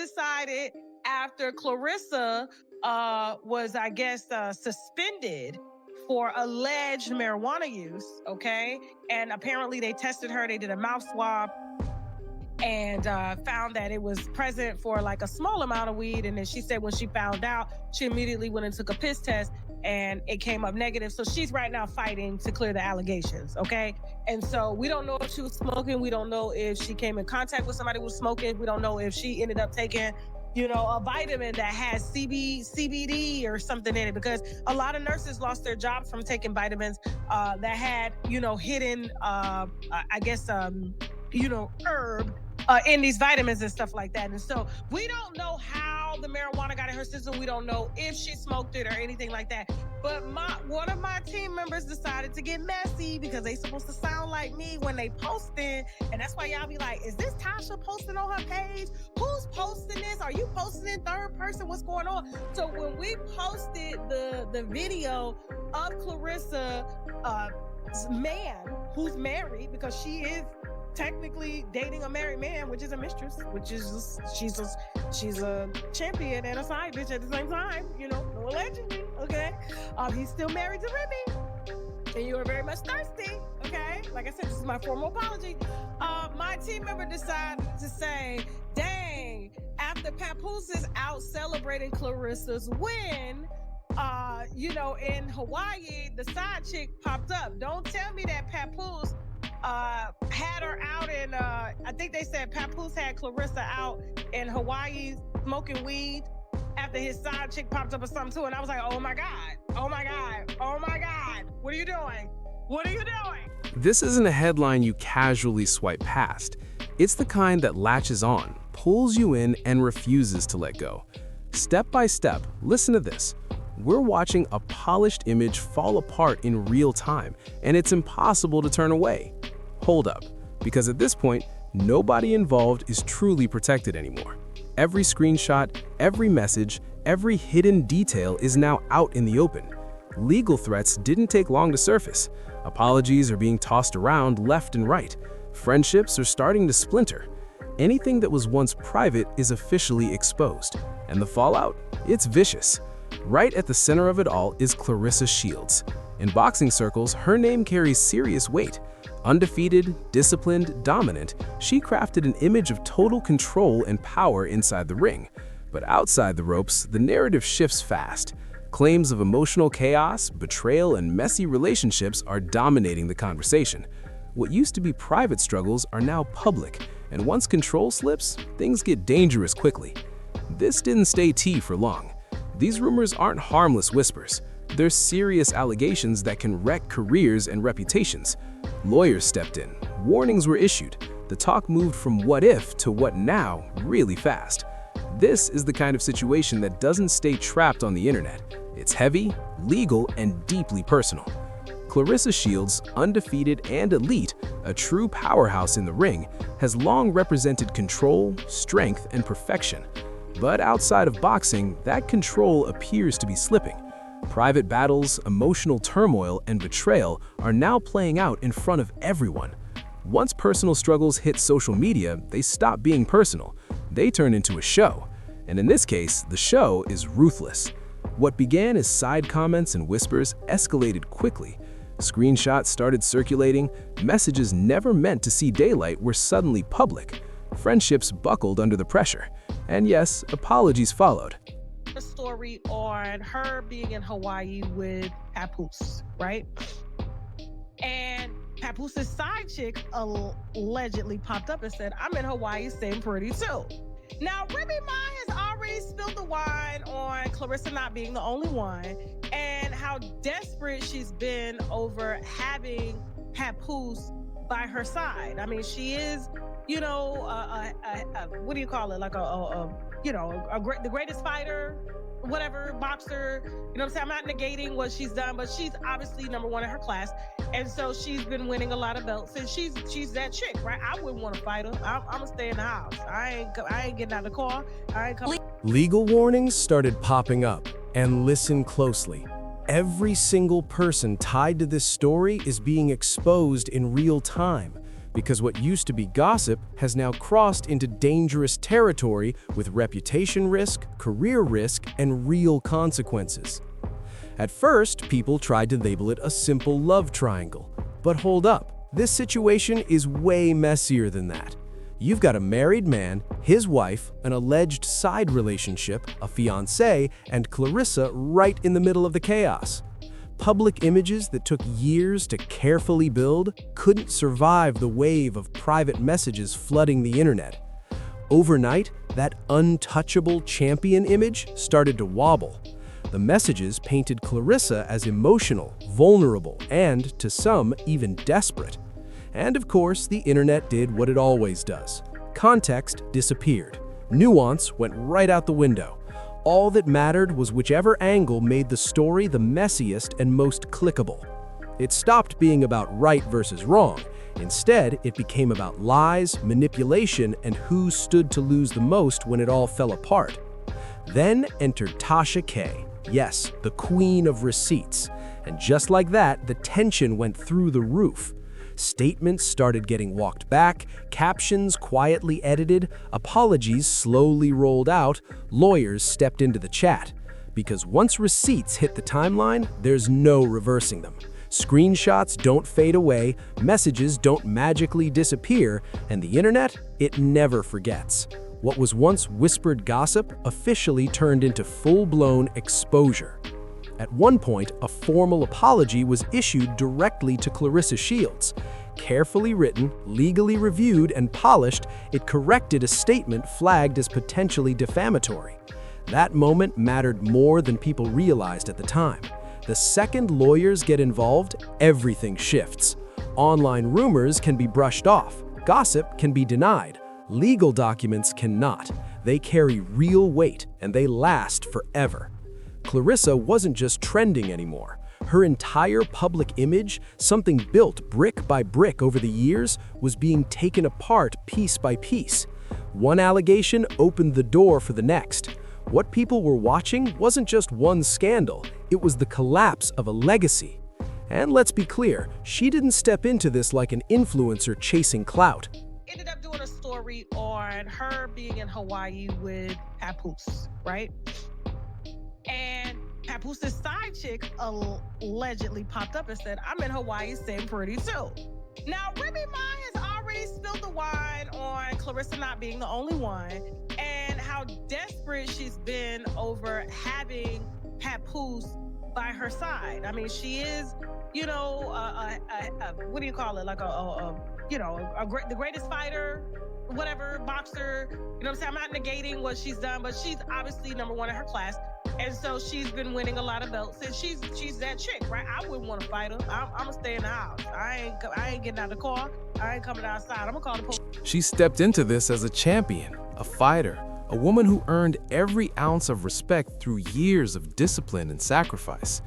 decided after Clarissa was, I guess, suspended for alleged marijuana use, okay? And apparently they tested her, they did a mouth swab, and found that it was present for like a small amount of weed. And then she said when she found out, she immediately went and took a piss test and it came up negative. So she's right now fighting to clear the allegations, okay? And so we don't know if she was smoking. We don't know if she came in contact with somebody who was smoking. We don't know if she ended up taking, a vitamin that has CBD or something in it, because a lot of nurses lost their jobs from taking vitamins that had, hidden, herb in these vitamins and stuff like that. And so we don't know how the marijuana got in her system. We don't know if she smoked it or anything like that. But one of my team members decided to get messy because they supposed to sound like me when they posted. And that's why y'all be like, is this Tasha posting on her page? Who's posting this? Are you posting in third person? What's going on? So when we posted the video of Clarissa, man who's married, because she is technically dating a married man, which is a mistress, which is she's a champion and a side bitch at the same time, no allegedly, okay? He's still married to Remy, and you are very much thirsty, okay? Like I said, this is my formal apology. My team member decided to say, dang, after Papoose is out celebrating Clarissa's win, in Hawaii, the side chick popped up. Don't tell me that Papoose had her out in, I think they said Papoose had Clarissa out in Hawaii smoking weed after his side chick popped up or something too. And I was like, oh my God, oh my God, oh my God. What are you doing? What are you doing? This isn't a headline you casually swipe past. It's the kind that latches on, pulls you in, and refuses to let go. Step by step, listen to this. We're watching a polished image fall apart in real time, and it's impossible to turn away. Hold up, because at this point, nobody involved is truly protected anymore. Every screenshot, every message, every hidden detail is now out in the open. Legal threats didn't take long to surface. Apologies are being tossed around left and right. Friendships are starting to splinter. Anything that was once private is officially exposed. And the fallout? It's vicious. Right at the center of it all is Clarissa Shields. In boxing circles, her name carries serious weight. Undefeated, disciplined, dominant, she crafted an image of total control and power inside the ring. But outside the ropes, the narrative shifts fast. Claims of emotional chaos, betrayal, and messy relationships are dominating the conversation. What used to be private struggles are now public, and once control slips, things get dangerous quickly. This didn't stay tea for long. These rumors aren't harmless whispers. They're serious allegations that can wreck careers and reputations. Lawyers stepped in, warnings were issued. The talk moved from what if to what now really fast. This is the kind of situation that doesn't stay trapped on the internet. It's heavy, legal, and deeply personal. Clarissa Shields, undefeated and elite, a true powerhouse in the ring, has long represented control, strength, and perfection. But outside of boxing, that control appears to be slipping. Private battles, emotional turmoil, and betrayal are now playing out in front of everyone. Once personal struggles hit social media, they stop being personal. They turn into a show. And in this case, the show is ruthless. What began as side comments and whispers escalated quickly. Screenshots started circulating, messages never meant to see daylight were suddenly public. Friendships buckled under the pressure. And yes, apologies followed. A story on her being in Hawaii with Papoose, right? And Papoose' side chick allegedly popped up and said, I'm in Hawaii staying pretty too. Now, Remy Ma has already spilled the wine on Clarissa not being the only one and how desperate she's been over having Papoose by her side. I mean, she is, what do you call it? Like the greatest fighter, whatever, boxer. You know what I'm saying? I'm not negating what she's done, but she's obviously number one in her class. And so she's been winning a lot of belts, and she's that chick, right? I wouldn't want to fight her. I'm gonna stay in the house. I ain't getting out of the car. I ain't coming. Legal warnings started popping up, and listen closely. Every single person tied to this story is being exposed in real time. because what used to be gossip has now crossed into dangerous territory with reputation risk, career risk, and real consequences. At first, people tried to label it a simple love triangle. But hold up, this situation is way messier than that. You've got a married man, his wife, an alleged side relationship, a fiancé, and Clarissa right in the middle of the chaos. Public images that took years to carefully build couldn't survive the wave of private messages flooding the internet. Overnight, that untouchable champion image started to wobble. The messages painted Clarissa as emotional, vulnerable, and, to some, even desperate. And of course, the internet did what it always does. Context disappeared. Nuance went right out the window. All that mattered was whichever angle made the story the messiest and most clickable. It stopped being about right versus wrong. Instead, it became about lies, manipulation, and who stood to lose the most when it all fell apart. Then entered Tasha K. Yes, the queen of receipts. And just like that, the tension went through the roof. Statements started getting walked back, captions quietly edited, apologies slowly rolled out, lawyers stepped into the chat. Because once receipts hit the timeline, there's no reversing them. Screenshots don't fade away, messages don't magically disappear, and the internet, it never forgets. What was once whispered gossip officially turned into full-blown exposure. At one point, a formal apology was issued directly to Clarissa Shields. Carefully written, legally reviewed, and polished, it corrected a statement flagged as potentially defamatory. That moment mattered more than people realized at the time. The second lawyers get involved, everything shifts. Online rumors can be brushed off, gossip can be denied, legal documents cannot. They carry real weight, and they last forever. Clarissa wasn't just trending anymore. Her entire public image, something built brick by brick over the years, was being taken apart piece by piece. One allegation opened the door for the next. What people were watching wasn't just one scandal, it was the collapse of a legacy. And let's be clear, she didn't step into this like an influencer chasing clout. Ended up doing a story on her being in Hawaii with Papoose, right? And Papoose' side chick allegedly popped up and said, I'm in Hawaii, staying pretty too. Now, Remy Ma has already spilled the wine on Clarissa not being the only one and how desperate she's been over having Papoose by her side. I mean, she is, you know, what do you call it? Like the greatest fighter, whatever, boxer. You know what I'm saying? I'm not negating what she's done, but she's obviously number one in her class. And so she's been winning a lot of belts, and she's that chick, right? I wouldn't want to fight her. I'm gonna stay in the house. I ain't getting out of the car. I ain't coming outside. I'm gonna call the police. She stepped into this as a champion, a fighter, a woman who earned every ounce of respect through years of discipline and sacrifice.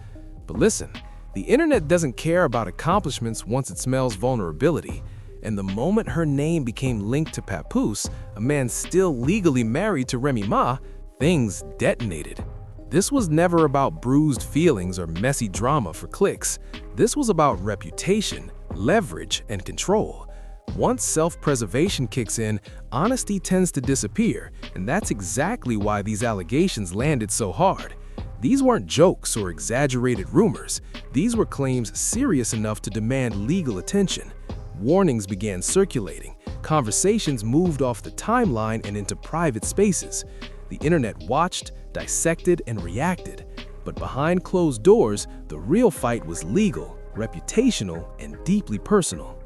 But listen, the internet doesn't care about accomplishments once it smells vulnerability. And the moment her name became linked to Papoose, a man still legally married to Remy Ma, things detonated. This was never about bruised feelings or messy drama for clicks. This was about reputation, leverage, and control. Once self-preservation kicks in, honesty tends to disappear, and that's exactly why these allegations landed so hard. These weren't jokes or exaggerated rumors. These were claims serious enough to demand legal attention. Warnings began circulating. Conversations moved off the timeline and into private spaces. The internet watched, dissected, and reacted. But behind closed doors, the real fight was legal, reputational, and deeply personal.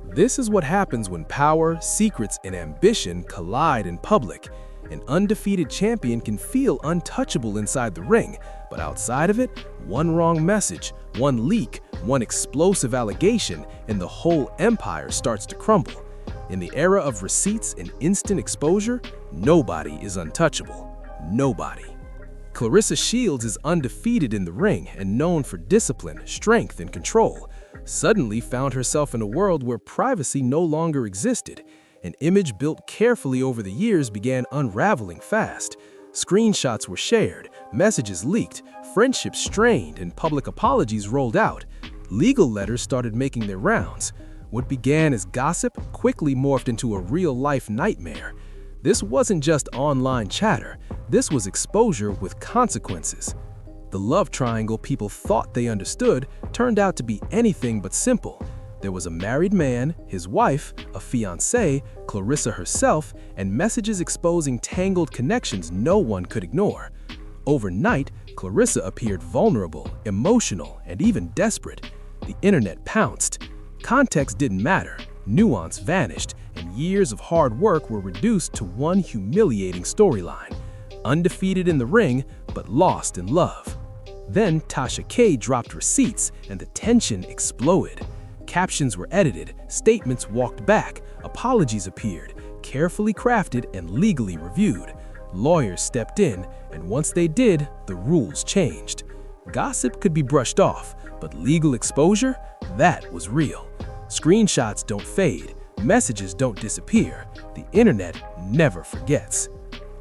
This is what happens when power, secrets, and ambition collide in public. An undefeated champion can feel untouchable inside the ring, but outside of it, one wrong message, one leak, one explosive allegation, and the whole empire starts to crumble. In the era of receipts and instant exposure, nobody is untouchable. Nobody. Clarissa Shields is undefeated in the ring and known for discipline, strength, and control. Suddenly found herself in a world where privacy no longer existed. An image built carefully over the years began unraveling fast. Screenshots were shared, messages leaked, friendships strained, and public apologies rolled out. Legal letters started making their rounds. What began as gossip quickly morphed into a real-life nightmare. This wasn't just online chatter, this was exposure with consequences. The love triangle people thought they understood turned out to be anything but simple. There was a married man, his wife, a fiancée, Clarissa herself, and messages exposing tangled connections no one could ignore. Overnight, Clarissa appeared vulnerable, emotional, and even desperate. The internet pounced. Context didn't matter, nuance vanished, and years of hard work were reduced to one humiliating storyline. Undefeated in the ring, but lost in love. Then Tasha K dropped receipts, and the tension exploded. Captions were edited, statements walked back, apologies appeared, carefully crafted and legally reviewed. Lawyers stepped in, and once they did, the rules changed. Gossip could be brushed off, but legal exposure? That was real. Screenshots don't fade, messages don't disappear. The internet never forgets.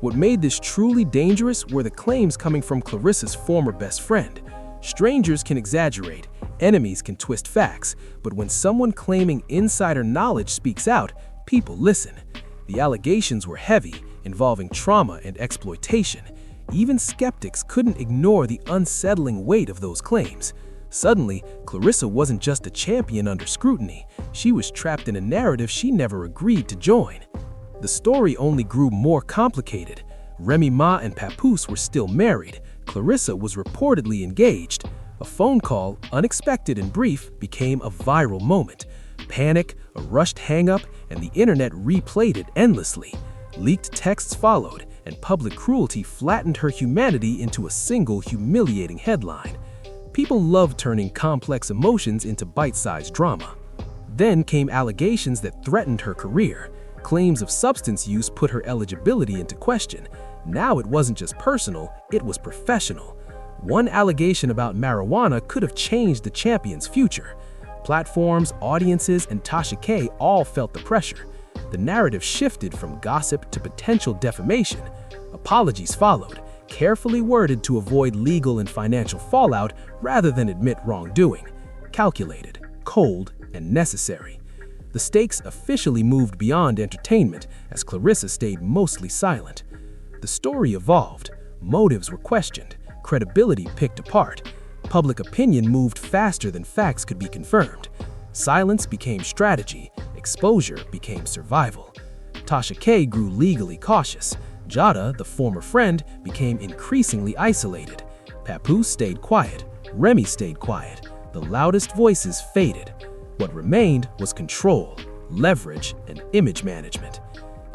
What made this truly dangerous were the claims coming from Clarissa's former best friend. Strangers can exaggerate, enemies can twist facts, but when someone claiming insider knowledge speaks out, people listen. The allegations were heavy, involving trauma and exploitation. Even skeptics couldn't ignore the unsettling weight of those claims. Suddenly, Clarissa wasn't just a champion under scrutiny, she was trapped in a narrative she never agreed to join. The story only grew more complicated. Remy Ma and Papoose were still married. Clarissa was reportedly engaged. A phone call, unexpected and brief, became a viral moment. Panic, a rushed hang-up, and the internet replayed it endlessly. Leaked texts followed, and public cruelty flattened her humanity into a single humiliating headline. People loved turning complex emotions into bite-sized drama. Then came allegations that threatened her career. Claims of substance use put her eligibility into question. Now it wasn't just personal, it was professional. One allegation about marijuana could have changed the champion's future. Platforms, audiences, and Tasha K all felt the pressure. The narrative shifted from gossip to potential defamation. Apologies followed, carefully worded to avoid legal and financial fallout rather than admit wrongdoing. Calculated, cold, and necessary. The stakes officially moved beyond entertainment as Clarissa stayed mostly silent. The story evolved, motives were questioned, credibility picked apart. Public opinion moved faster than facts could be confirmed. Silence became strategy, exposure became survival. Tasha K grew legally cautious. Jada, the former friend, became increasingly isolated. Papoose stayed quiet. Remy stayed quiet. The loudest voices faded. What remained was control, leverage, and image management.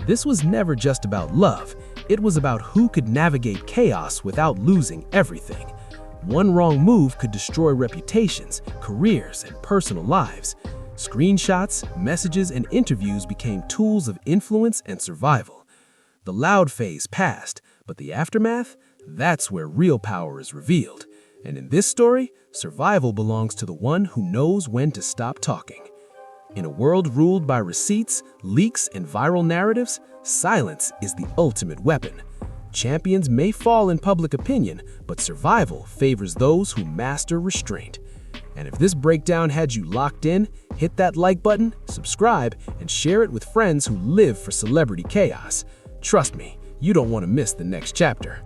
This was never just about love, it was about who could navigate chaos without losing everything. One wrong move could destroy reputations, careers, and personal lives. Screenshots, messages, and interviews became tools of influence and survival. The loud phase passed, but the aftermath? That's where real power is revealed. And in this story, survival belongs to the one who knows when to stop talking. In a world ruled by receipts, leaks, and viral narratives, silence is the ultimate weapon. Champions may fall in public opinion, but survival favors those who master restraint. And if this breakdown had you locked in, hit that like button, subscribe, and share it with friends who live for celebrity chaos. Trust me, you don't want to miss the next chapter.